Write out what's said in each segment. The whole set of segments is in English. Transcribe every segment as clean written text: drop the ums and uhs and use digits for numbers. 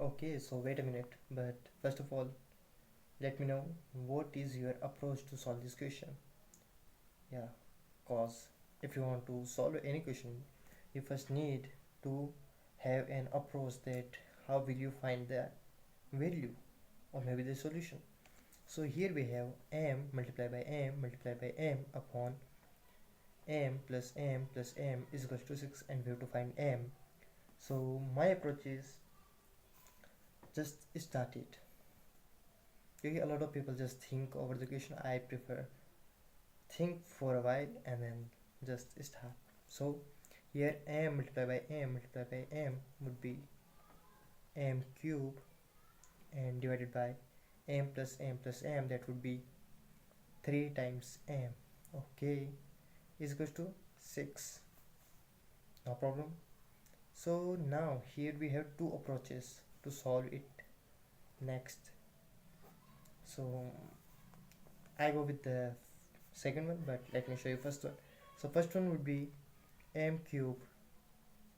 Okay, so wait a minute, but first of all, let me know what is your approach to solve this question. Yeah, cause if you want to solve any question, you first need to have an approach that how will you find the value or maybe the solution. So here we have m multiplied by m multiplied by m upon m plus m plus m is equals to 6, and we have to find m. So my approach is just start it. Okay, a lot of people just think over the question. I prefer think for a while and then just start. So here m multiplied by m multiplied by m would be m cube, and divided by m plus m, that would be 3 times m. Okay, is equals to 6. No problem. So now here we have two approaches to solve it. Next, so I go with the second one, but let me show you first one. So first one would be m cube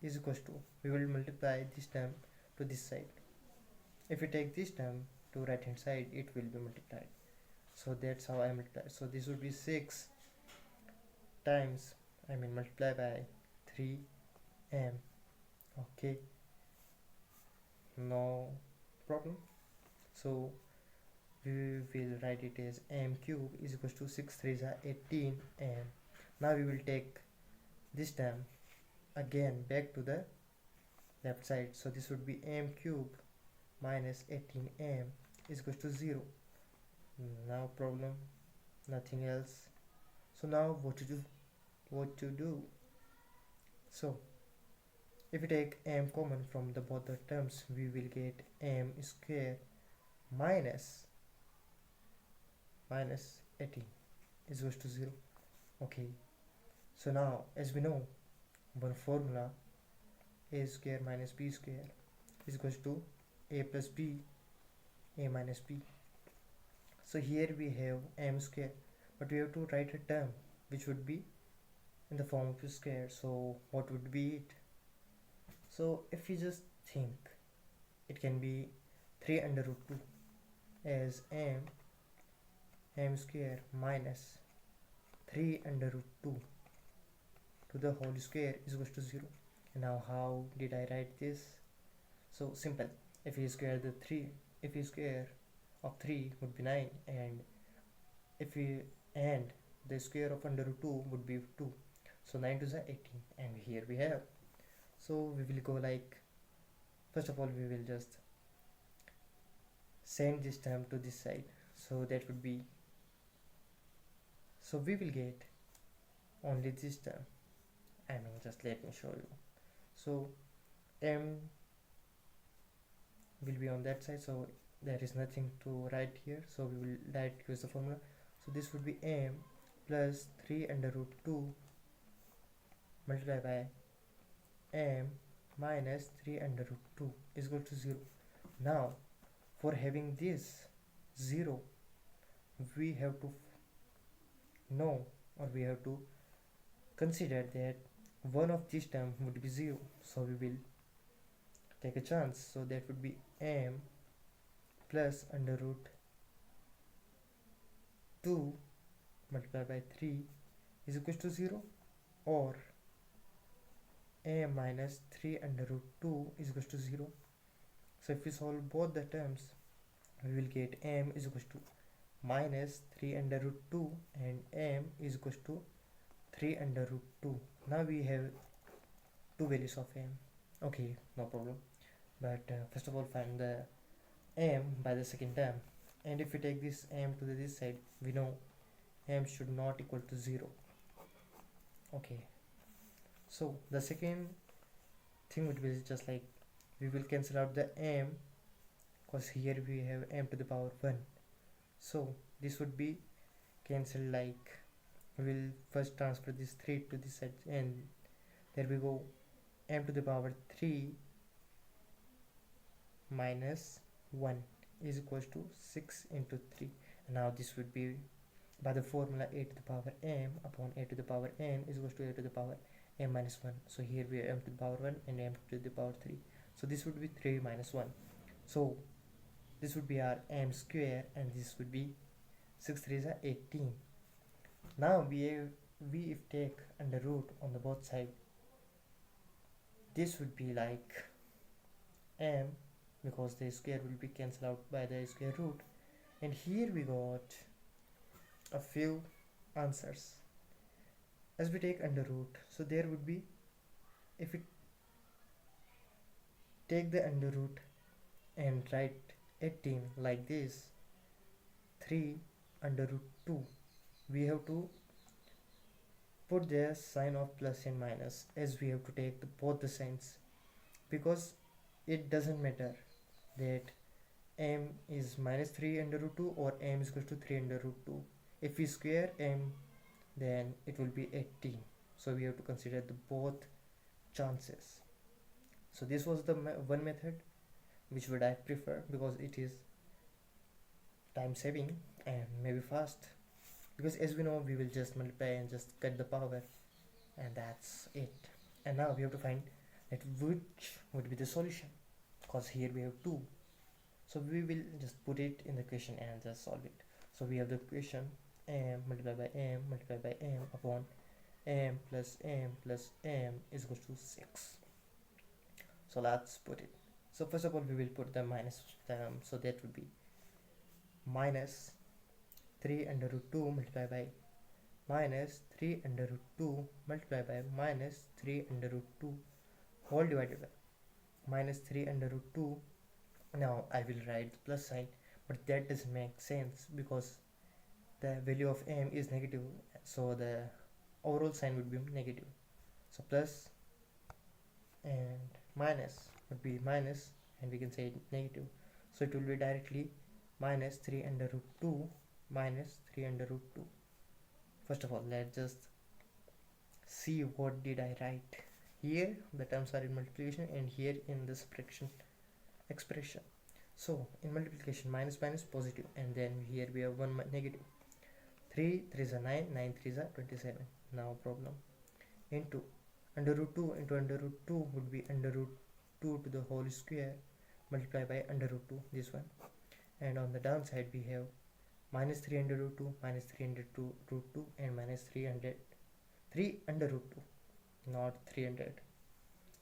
is equals to, we will multiply this term to this side. If we take this term to right hand side, it will be multiplied. So that's how I multiply. So this would be 6 times, multiply by 3m. Okay, no problem. So we will write it as m cube is equals to 6 3s are 18 m. Now we will take this term again back to the left side. So this would be m cube minus 18m is equals to 0. No problem, nothing else. So now what to do? So if we take m common from the both the terms, we will get m square minus 18 is equals to 0. Okay, so now as we know one formula, a square minus b square is equals to a plus b, a minus b. So here we have m square, but we have to write a term which would be in the form of a square. So what would be it? So if you just think, it can be 3 under root 2 as m square minus 3 under root 2 to the whole square is equals to 0. And now how did I write this? So simple. If you square of 3 would be 9, and the square of under root 2 would be 2. So 9 to the 18, and here we have. So we will go like, first of all we will just send this term to this side. So that would be, so we will get only this term. Just let me show you. So m will be on that side, so there is nothing to write here, so we will use the formula. So this would be m plus 3 under root 2 multiplied by m minus 3 under root 2 is equal to 0. Now for having this 0, we have to know, or we have to consider that one of these term would be 0. So we will take a chance. So that would be m plus under root 2 multiplied by 3 is equal to 0, or m minus 3 under root 2 is equal to 0. So if we solve both the terms, we will get m is equal to minus 3 under root 2 and m is equal to 3 under root 2. Now we have two values of m. Okay, no problem. But first of all, find the m by the second term. And if we take this m to this side, we know m should not equal to 0. Okay, so the second thing would be just like, we will cancel out the m, because here we have m to the power 1. So this would be cancelled, like we will first transfer this 3 to this side, and there we go, m to the power 3 minus 1 is equals to 6 into 3. And now this would be by the formula a to the power m upon a to the power n is equals to a to the power m minus 1. So here we have m to the power 1 and m to the power 3. So this would be 3 minus 1. So this would be our m square, and this would be 6 3s are 18. Now we if take under root on the both side, this would be like m, because the square will be cancelled out by the square root. And here we got a few answers. As we take under root, so there would be, if we take the under root and write 18 like this, 3 under root 2, we have to put the sign of plus and minus, as we have to take both the signs, because it doesn't matter that m is minus 3 under root 2 or m is equal to 3 under root 2. If we square m, then it will be 18. So we have to consider the both chances. So this was the one method which would I prefer, because it is time saving and maybe fast, because as we know we will just multiply and just cut the power, and that's it. And now we have to find that which would be the solution, because here we have 2. So we will just put it in the question and just solve it. So we have the equation m multiplied by m multiplied by m upon m plus m plus m is equal to 6. So let's put it. So first of all we will put the minus term, so that would be minus 3 under root 2 multiplied by minus 3 under root 2 multiplied by minus 3 under root 2 whole divided by minus 3 under root 2. Now I will write the plus sign, but that doesn't make sense because the value of m is negative, so the overall sign would be negative. So plus and minus would be minus, and we can say negative. So it will be directly minus 3 under root 2 minus 3 under root 2. First of all, let's just see what did I write. Here the terms are in multiplication, and here in the subtraction expression. So in multiplication, minus minus positive, and then here we have 1 negative. 3 3s are 9, 9 3s are 27. Now problem. Into under root 2 into under root 2 would be under root 2 to the whole square multiplied by under root 2, this one. And on the downside we have minus 3 under root 2 minus 3 under root 2 and minus 3 under root 2, not 300.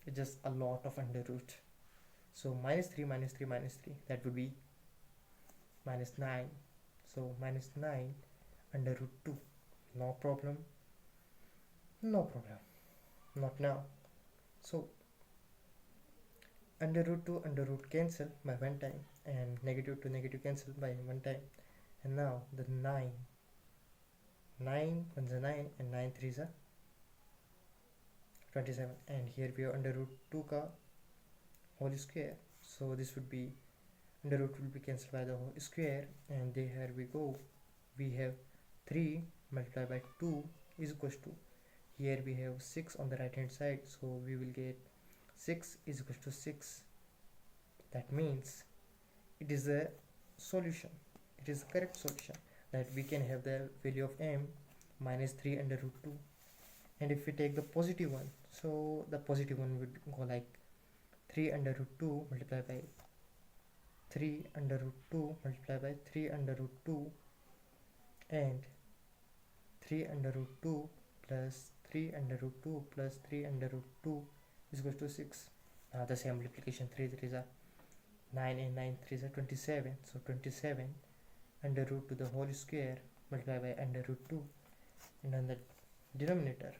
It's just a lot of under root. So minus 3 minus 3 minus 3, that would be minus 9. So minus 9 under root 2. No problem, no problem, not now. So under root 2 under root cancel by one time, and negative to negative cancel by one time. And now the 9 1s are 9 and 9 3s are 27. And here we have under root 2 ka whole square, so this would be under root will be cancelled by the whole square, and there we go. We have 3 multiplied by 2 is equals to, here we have 6 on the right hand side, so we will get 6 is equals to 6. That means it is a solution, it is the correct solution, that we can have the value of m minus 3 under root 2. And if we take the positive one, so the positive one would go like 3 under root 2 multiplied by 3 under root 2 multiplied by 3 under root 2 and 3 under root 2 plus 3 under root 2 plus 3 under root 2 is equal to 6. Now the same multiplication, 3 3s are 9 and 9 3s are 27. So 27 under root to the whole square multiplied by under root 2, and on the denominator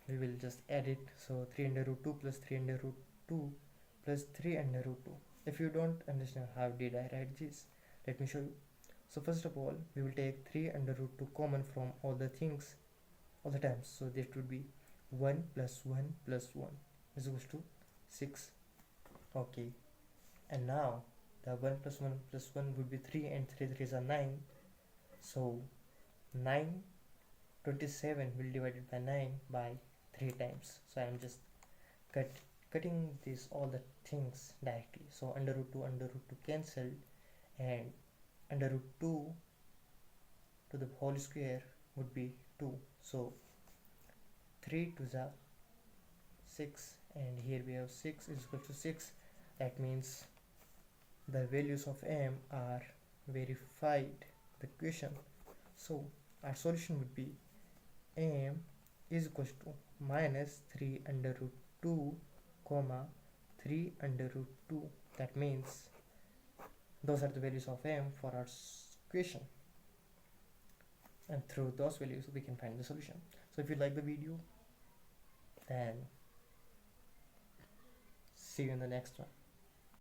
we will just add it. So 3 under root 2 plus 3 under root 2 plus 3 under root 2. If you don't understand how did I write this, let me show you. So first of all we will take 3 under root 2 common from all the things, all the times. So that would be 1 plus 1 plus 1 is equals to 6. Okay, and now the 1 plus 1 plus 1 would be 3, and 3 3s are 9. So 9 27 will divided by 9 by 3 times. So I am just cutting this all the things directly. So under root 2 cancelled, and under root 2 to the whole square would be 2. So 3 2s are 6, and here we have 6 is equal to 6. That means the values of m are verified the question. So our solution would be m is equals to minus 3 under root 2 comma 3 under root 2. That means those are the values of m for our question, and through those values we can find the solution. So if you like the video, then see you in the next one.